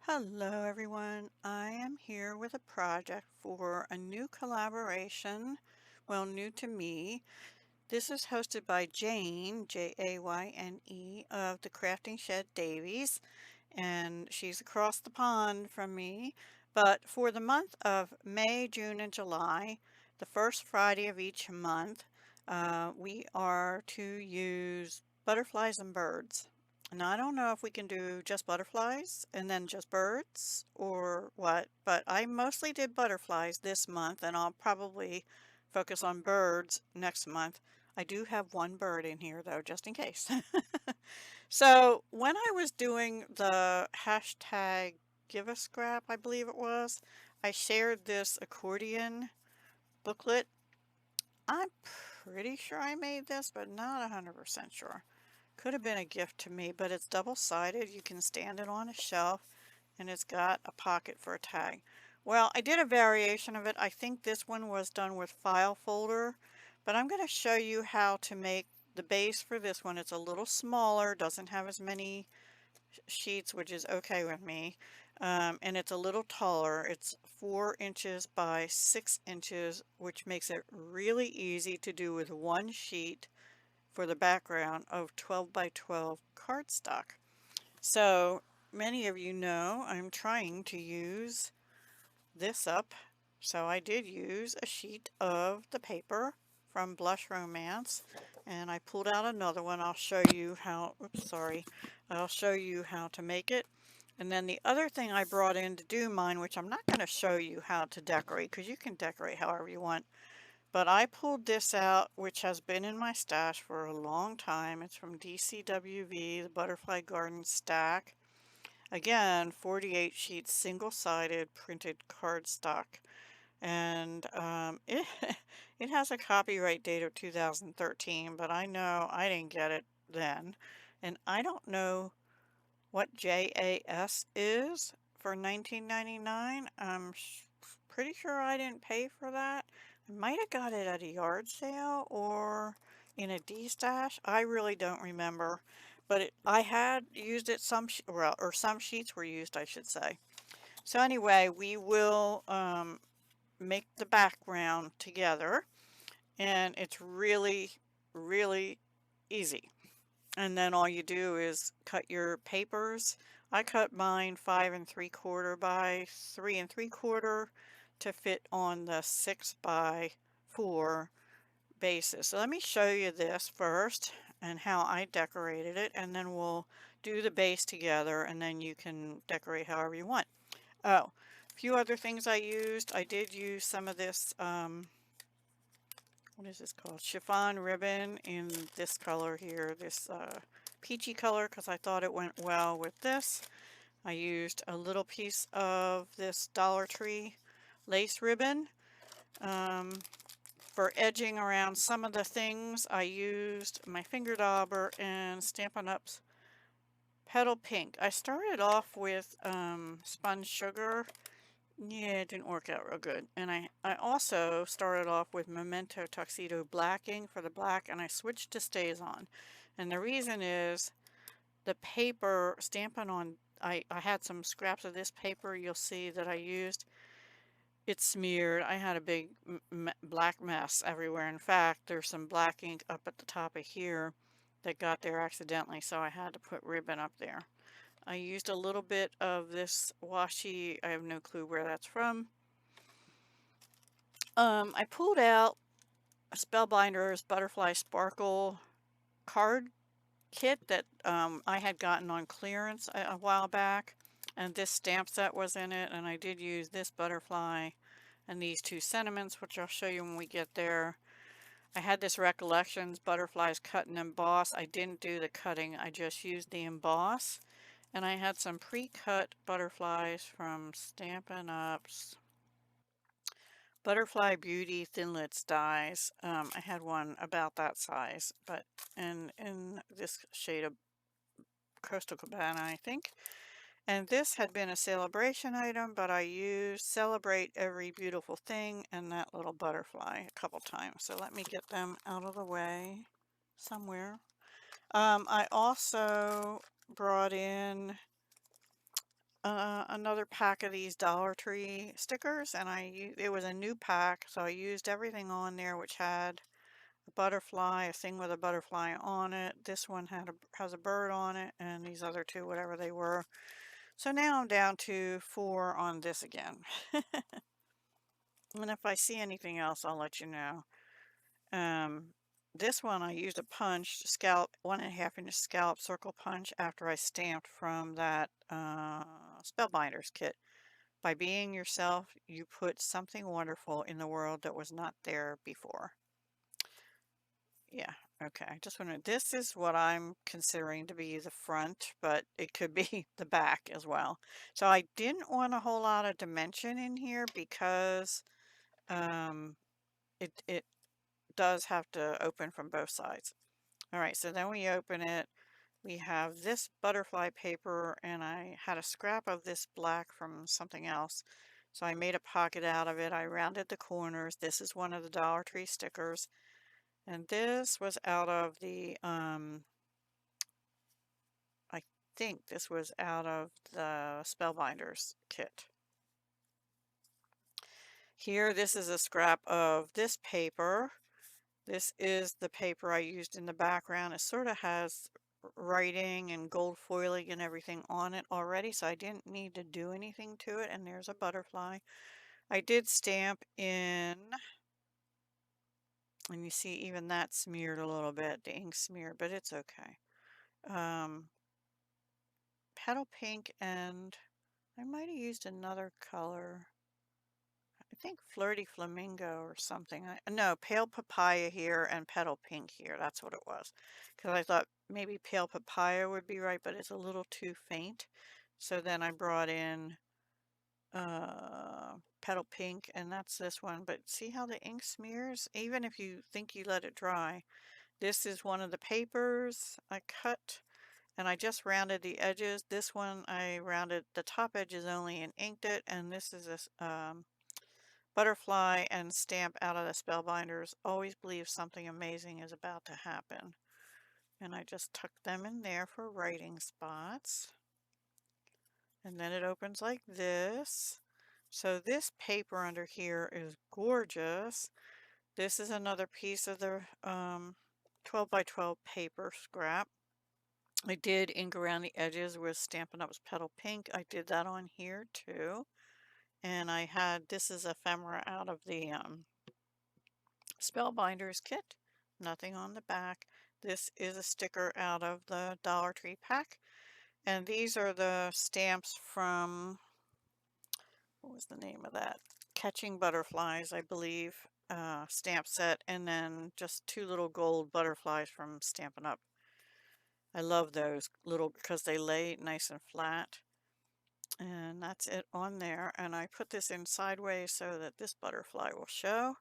Hello everyone, I am here with a project for a new collaboration, well new to me. This is hosted by Jayne, Jayne, of the Crafting Shed Davies, and she's across the pond from me. But for the month of May, June, and July, the first Friday of each month, we are to use butterflies and birds. Now, I don't know if we can do just butterflies and then just birds or what, but I mostly did butterflies this month, and I'll probably focus on birds next month. I do have one bird in here, though, just in case. So when I was doing the hashtag Give a Scrap, I believe it was, I shared this accordion booklet. I'm pretty sure I made this, but not 100% sure. Could have been a gift to me, but it's double-sided. You can stand it on a shelf, and it's got a pocket for a tag. Well, I did a variation of it. I think this one was done with file folder, but I'm going to show you how to make the base for this one. It's a little smaller, doesn't have as many sheets, which is okay with me. And it's a little taller. It's 4 inches by 6 inches, which makes it really easy to do with one sheet for the background of 12 by 12 cardstock. So many of you know I'm trying to use this up. So I did use a sheet of the paper from Blush Romance, and I pulled out another one. I'll show you how, oops, sorry. I'll show you how to make it. And then the other thing I brought in to do mine, which I'm not going to show you how to decorate because you can decorate however you want, but I pulled this out, which has been in my stash for a long time. It's from DCWV, the Butterfly Garden Stack. Again, 48 sheets, single-sided printed cardstock. And it has a copyright date of 2013, but I know I didn't get it then. And I don't know what JAS is for 19.99. I'm pretty sure I didn't pay for that. I might have got it at a yard sale or in a D-stash. I really don't remember, but I had used it well, or some sheets were used, I should say. So anyway, we will make the background together, and it's really, really easy. And then all you do is cut your papers. I cut mine 5 3/4 by 3 3/4 to fit on the 6 by 4 basis. So let me show you this first and how I decorated it, and then we'll do the base together, and then you can decorate however you want. Oh, a few other things I used. I did use some of this what is this called? Chiffon ribbon in this color here, this peachy color, because I thought it went well with this. I used a little piece of this Dollar Tree lace ribbon. For edging around some of the things, I used my finger dauber and Stampin' Up's Petal Pink. I started off with spun sugar. Yeah, it didn't work out real good. And I also started off with Memento Tuxedo Blacking for the black, and I switched to StazOn. And the reason is the paper Stampin' On, I had some scraps of this paper you'll see that I used. It smeared. I had a big black mess everywhere. In fact, there's some black ink up at the top of here that got there accidentally, so I had to put ribbon up there. I used a little bit of this washi. I have no clue where that's from. I pulled out a Spellbinder's Butterfly Sparkle card kit that I had gotten on clearance a while back, and this stamp set was in it, and I did use this butterfly and these two sentiments, which I'll show you when we get there. I had this Recollections Butterflies Cut and Emboss. I didn't do the cutting, I just used the emboss. And I had some pre-cut butterflies from Stampin' Up's Butterfly Beauty Thinlits dies. I had one about that size, but in this shade of Coastal Cabana, I think. And this had been a celebration item, but I used Celebrate Every Beautiful Thing and that little butterfly a couple times. So let me get them out of the way somewhere. I also brought in another pack of these Dollar Tree stickers, and it was a new pack, so I used everything on there which had a butterfly, a thing with a butterfly on it. This one has a bird on it, and these other two, whatever they were. So now I'm down to 4 on this again. And if I see anything else, I'll let you know. Um, this one I used a punch, scallop, 1.5 inch scallop circle punch after I stamped from that Spellbinders kit. By being yourself, you put something wonderful in the world that was not there before. Yeah, okay. Just wanted, this is what I'm considering to be the front, but it could be the back as well. So I didn't want a whole lot of dimension in here because um, it does have to open from both sides. All right, so then we open it. We have this butterfly paper, and I had a scrap of this black from something else. So I made a pocket out of it. I rounded the corners. This is one of the Dollar Tree stickers. And this was out of the, I think this was out of the Spellbinders kit. Here, this is a scrap of this paper. This is the paper I used in the background. It sort of has writing and gold foiling and everything on it already, so I didn't need to do anything to it. And there's a butterfly. I did stamp in, and you see even that smeared a little bit, the ink smeared, but it's okay. Petal pink, and I might have used another color. I think Flirty Flamingo or something. No, Pale Papaya here and Petal Pink here. That's what it was. Because I thought maybe Pale Papaya would be right, but it's a little too faint. So then I brought in Petal Pink, and that's this one. But see how the ink smears? Even if you think you let it dry. This is one of the papers I cut, and I just rounded the edges. This one I rounded the top edges only and inked it, and this is a butterfly and stamp out of the Spellbinders. Always believe something amazing is about to happen. And I just tuck them in there for writing spots. And then it opens like this. So this paper under here is gorgeous. This is another piece of the 12 by 12 paper scrap. I did ink around the edges with Stampin' Up's Petal Pink. I did that on here too. And I had, this is ephemera out of the Spellbinders kit. Nothing on the back. This is a sticker out of the Dollar Tree pack. And these are the stamps from, what was the name of that? Catching Butterflies, I believe, stamp set. And then just 2 little gold butterflies from Stampin' Up. I love those little because they lay nice and flat. And that's it on there. And I put this in sideways so that this butterfly will show.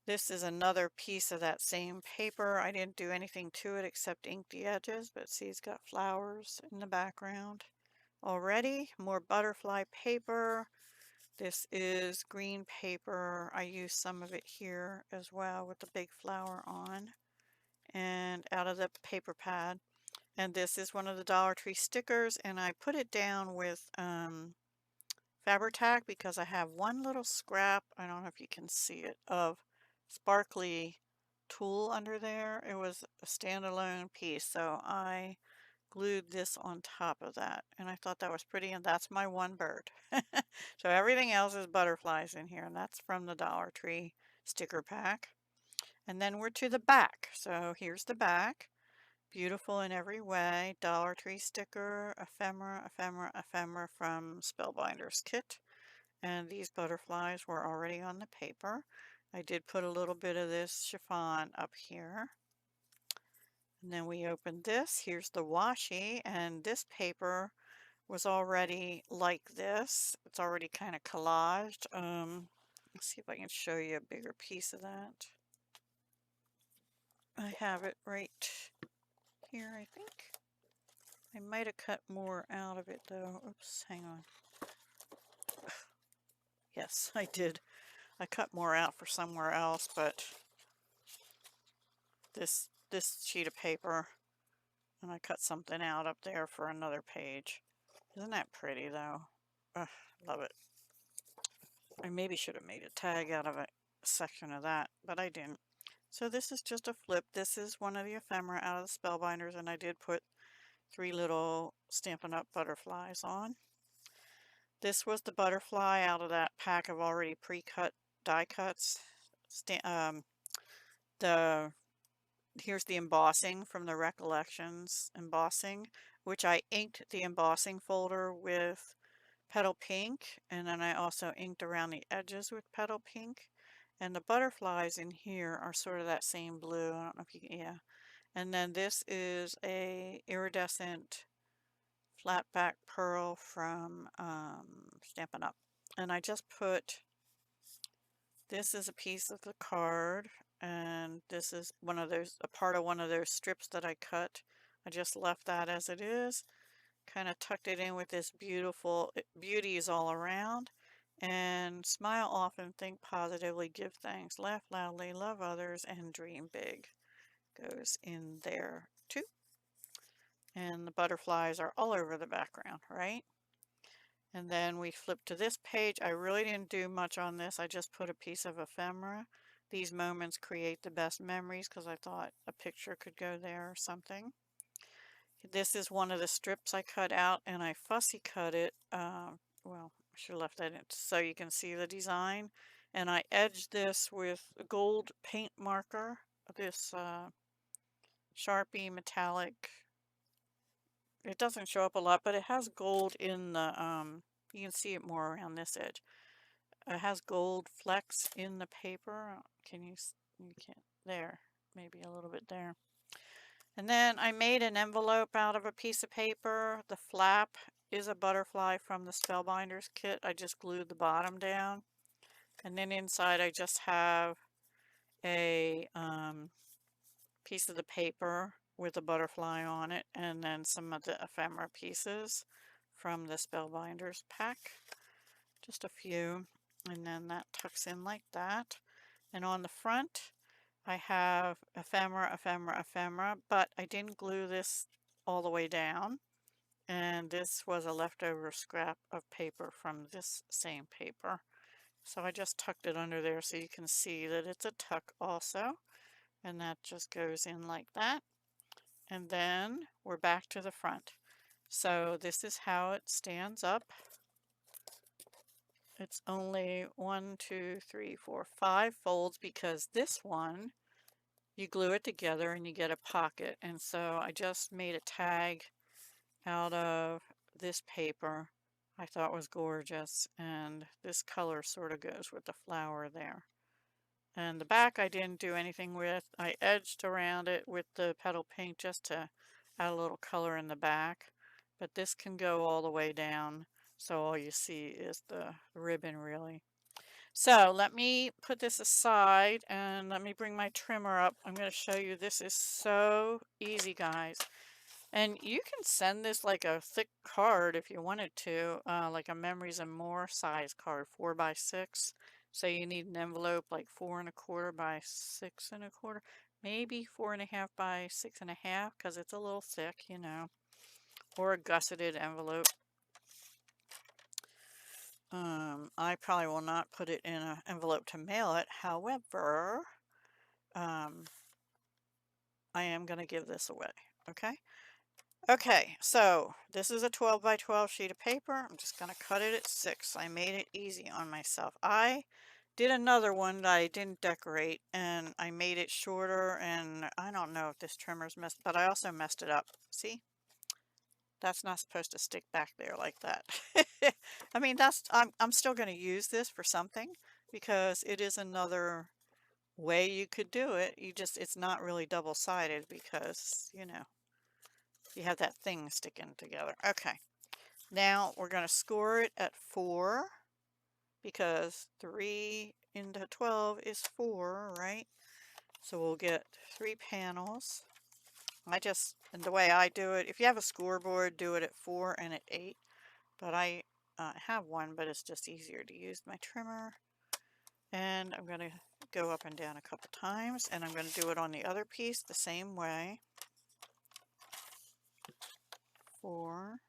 This is another piece of that same paper. I didn't do anything to it except ink the edges, but see it's got flowers in the background already. More butterfly paper. This is green paper. I used some of it here as well with the big flower on and out of the paper pad. And this is one of the Dollar Tree stickers, and I put it down with Fabri-Tac because I have one little scrap, I don't know if you can see it, of sparkly tulle under there. It was a standalone piece, so I glued this on top of that, and I thought that was pretty, and that's my one bird. So everything else is butterflies in here, and that's from the Dollar Tree sticker pack. And then we're to the back. So here's the back. Beautiful in every way. Dollar Tree sticker, ephemera, ephemera, ephemera from Spellbinders kit. And these butterflies were already on the paper. I did put a little bit of this chiffon up here. And then we opened this. Here's the washi, and this paper was already like this. It's already kind of collaged. Let's see if I can show you a bigger piece of that. I have it right here, I think. I might have cut more out of it though. Oops, hang on. Yes, I did. I cut more out for somewhere else, but this sheet of paper, and I cut something out up there for another page. Isn't that pretty though? Ugh, love it. I maybe should have made a tag out of a section of that, but I didn't. So this is just a flip. This is one of the ephemera out of the Spellbinders, and I did put 3 little Stampin' Up! Butterflies on. This was the butterfly out of that pack of already pre-cut die cuts. The Here's the embossing from the Recollections embossing, which I inked the embossing folder with Petal Pink, and then I also inked around the edges with Petal Pink. And the butterflies in here are sort of that same blue. I don't know if you can, yeah. And then this is a iridescent flat back pearl from Stampin' Up. And I just put, this is a piece of the card, and this is a part of one of those strips that I cut. I just left that as it is, kind of tucked it in with this beautiful beauties all around. And smile often, think positively, give thanks, laugh loudly, love others, and dream big goes in there too. And the butterflies are all over the background, right? And then we flip to this page. I really didn't do much on this. I just put a piece of ephemera. These moments create the best memories, because I thought a picture could go there or something. This is one of the strips I cut out, and I fussy cut it. Well, I should have left that in so you can see the design. And I edged this with a gold paint marker, this Sharpie metallic. It doesn't show up a lot, but it has gold in the, you can see it more around this edge. It has gold flecks in the paper. Can you can't, there, maybe a little bit there. And then I made an envelope out of a piece of paper. The flap is a butterfly from the Spellbinders kit. I just glued the bottom down. And then inside I just have a piece of the paper with a butterfly on it, and then some of the ephemera pieces from the Spellbinders pack. Just a few. And then that tucks in like that. And on the front I have ephemera, ephemera, ephemera, but I didn't glue this all the way down. And this was a leftover scrap of paper from this same paper. So I just tucked it under there so you can see that it's a tuck also. And that just goes in like that. And then we're back to the front. So this is how it stands up. It's only 1, 2, 3, 4, 5 folds, because this one, you glue it together and you get a pocket. And so I just made a tag out of this paper I thought was gorgeous, and this color sort of goes with the flower there. And the back I didn't do anything with. I edged around it with the petal pink just to add a little color in the back, but this can go all the way down, so all you see is the ribbon really. So let me put this aside and let me bring my trimmer up. I'm going to show you. This is so easy, guys. And you can send this like a thick card if you wanted to, like a Memories and More size card, 4 by 6. So you need an envelope like 4 1/4 by 6 1/4, maybe 4 1/2 by 6 1/2, because it's a little thick, you know, or a gusseted envelope. I probably will not put it in an envelope to mail it. However, I am going to give this away. Okay. Okay, so this is a 12 by 12 sheet of paper. I'm just going to cut it at 6. I made it easy on myself. I did another one that I didn't decorate, and I made it shorter, and I don't know if this trimmer's messed, but I also messed it up. See? That's not supposed to stick back there like that. I mean, I'm still going to use this for something, because it is another way you could do it. It's not really double-sided, because, you know, you have that thing sticking together. Okay, now we're going to score it at 4, because 3 into 12 is 4, right? So we'll get 3 panels. And the way I do it, if you have a scoreboard, do it at 4 and at 8. But I have one, but it's just easier to use my trimmer. And I'm going to go up and down a couple times, and I'm going to do it on the other piece the same way. 4,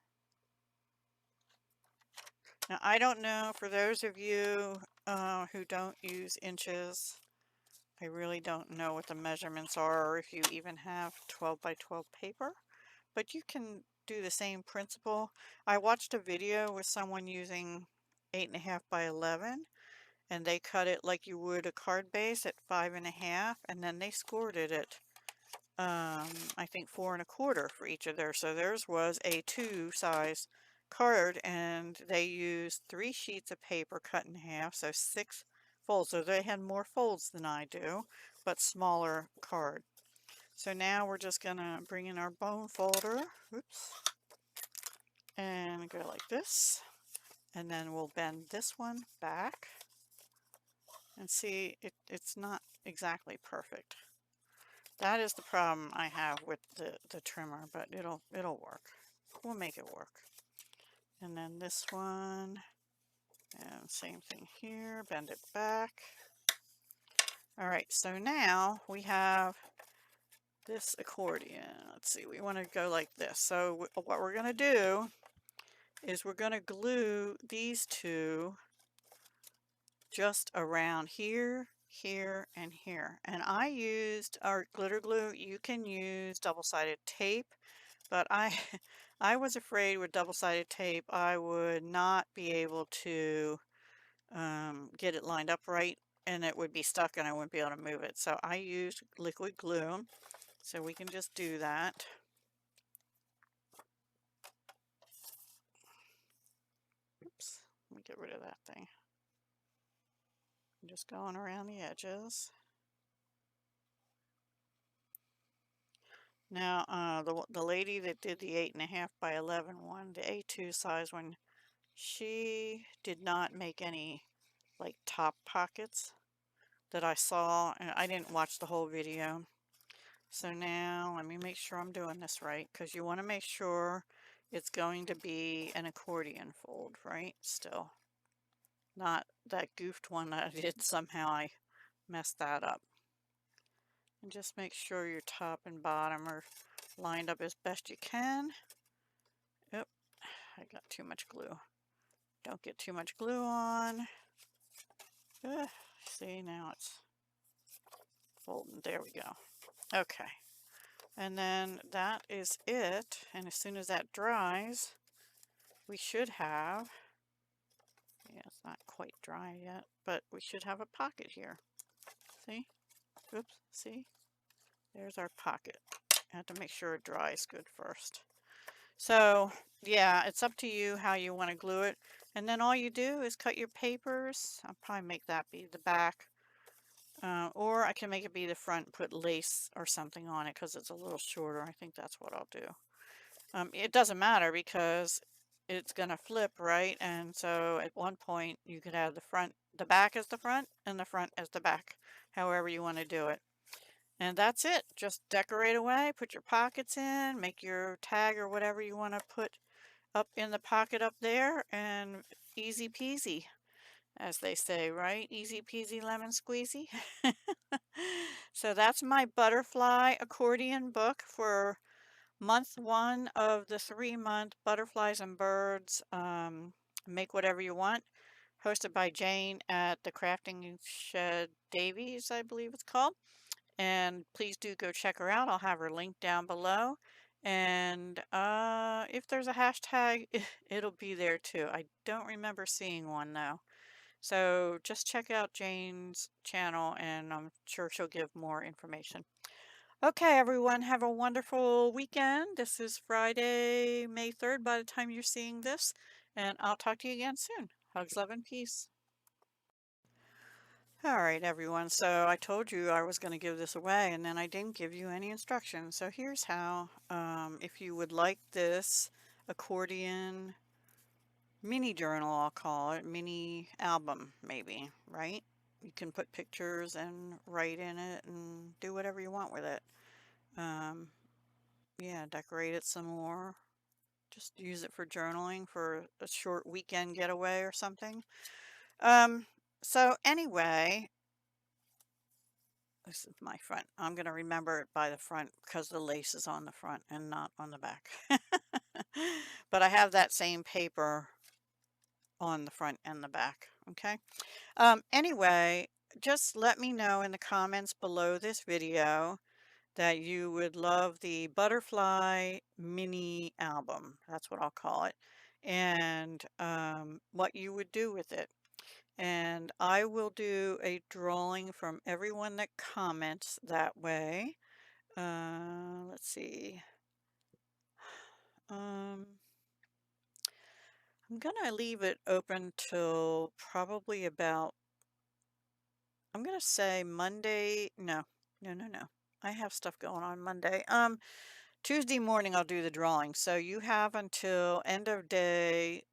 Now, I don't know, for those of you who don't use inches, I really don't know what the measurements are, or if you even have 12 by 12 paper, but you can do the same principle. I watched a video with someone using 8.5 by 11, and they cut it like you would a card base at 5.5, and then they scored it at I think 4.25 for each of theirs. So theirs was a 2 size card, and they used 3 sheets of paper cut in half, so 6 folds. So they had more folds than I do, but smaller card. So now we're just gonna bring in our bone folder, oops, and go like this, and then we'll bend this one back, and see, it's not exactly perfect. That is the problem I have with the trimmer, but it'll work. We'll make it work. And then this one, and same thing here, bend it back. All right, so now we have this accordion. Let's see, we want to go like this. So what we're going to do is we're going to glue these two just around here, here, and here. And I used our glitter glue. You can use double-sided tape, but I was afraid with double-sided tape I would not be able to get it lined up right, and it would be stuck and I wouldn't be able to move it. So I used liquid glue. So we can just do that. Oops, let me get rid of that thing. I'm just going around the edges. Now, the lady that did the 8.5 by 11 one, the A2 size one, she did not make any like top pockets that I saw, and I didn't watch the whole video. So now let me make sure I'm doing this right, because you want to make sure it's going to be an accordion fold, right? Still, not that goofed one that I did. Somehow I messed that up. And just make sure your top and bottom are lined up as best you can. Yep, I got too much glue. Don't get too much glue on. See, now it's folding. There we go. Okay. And then that is it. And as soon as that dries, we should have, yeah, it's not quite dry yet, but we should have a pocket here. See? Oops, see? There's our pocket. I have to make sure it dries good first. So, yeah, it's up to you how you want to glue it. And then all you do is cut your papers. I'll probably make that be the back. Or I can make it be the front, put lace or something on it because it's a little shorter. I think that's what I'll do. It doesn't matter because it's going to flip, right? And so at one point you could have the back as the front and the front as the back, however you want to do it. And that's it. Just decorate away, put your pockets in, make your tag or whatever you want to put up in the pocket up there, and easy peasy, as they say, right? Easy peasy lemon squeezy. So that's my butterfly accordion book for month 1 of the 3-month Butterflies and Birds Make Whatever You Want, hosted by Jayne at the Crafting Shed Davies, I believe it's called. And please do go check her out. I'll have her link down below. And if there's a hashtag, it'll be there too. I don't remember seeing one though. So just check out Jayne's channel and I'm sure she'll give more information. Okay, everyone, have a wonderful weekend. This is Friday, May 3rd by the time you're seeing this. And I'll talk to you again soon. Hugs, love, and peace. All right, everyone. So I told you I was going to give this away, and then I didn't give you any instructions. So here's how. If you would like this accordion mini journal, I'll call it, mini album, maybe, right? You can put pictures and write in it and do whatever you want with it. Yeah, decorate it some more. Just use it for journaling for a short weekend getaway or something. So anyway, this is my front. I'm going to remember it by the front because the lace is on the front and not on the back. But I have that same paper on the front and the back. Okay. Anyway, just let me know in the comments below this video that you would love the butterfly mini album. That's what I'll call it. And what you would do with it. And I will do a drawing from everyone that comments that way. Let's see. Um, I'm gonna leave it open till probably about, I'm gonna say Monday. No, no, no, no. I have stuff going on Monday. Tuesday morning I'll do the drawing. So you have until end of day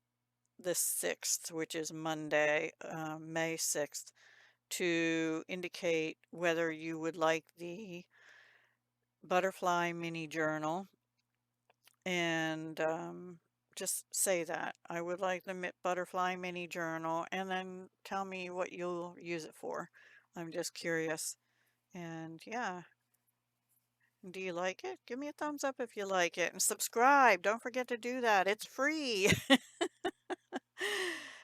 the 6th, which is Monday, May 6th, to indicate whether you would like the butterfly mini journal and just say that I would like the butterfly mini journal, and then tell me what you'll use it for. I'm just curious. And yeah, do you like it? Give me a thumbs up if you like it, and subscribe. Don't forget to do that. It's free.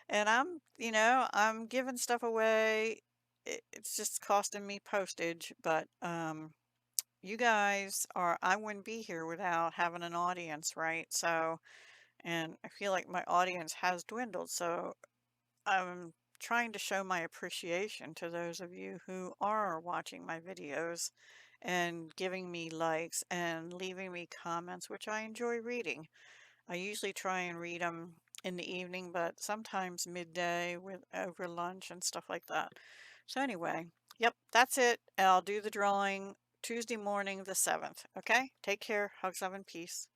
And I'm giving stuff away. It's just costing me postage, but you guys are, I wouldn't be here without having an audience, right? So, and I feel like my audience has dwindled, so I'm trying to show my appreciation to those of you who are watching my videos and giving me likes and leaving me comments, which I enjoy reading. I usually try and read them in the evening, but sometimes midday with over lunch and stuff like that. So anyway, yep, that's it. I'll do the drawing Tuesday morning, the 7th. Okay? Take care. Hugs, love, and peace.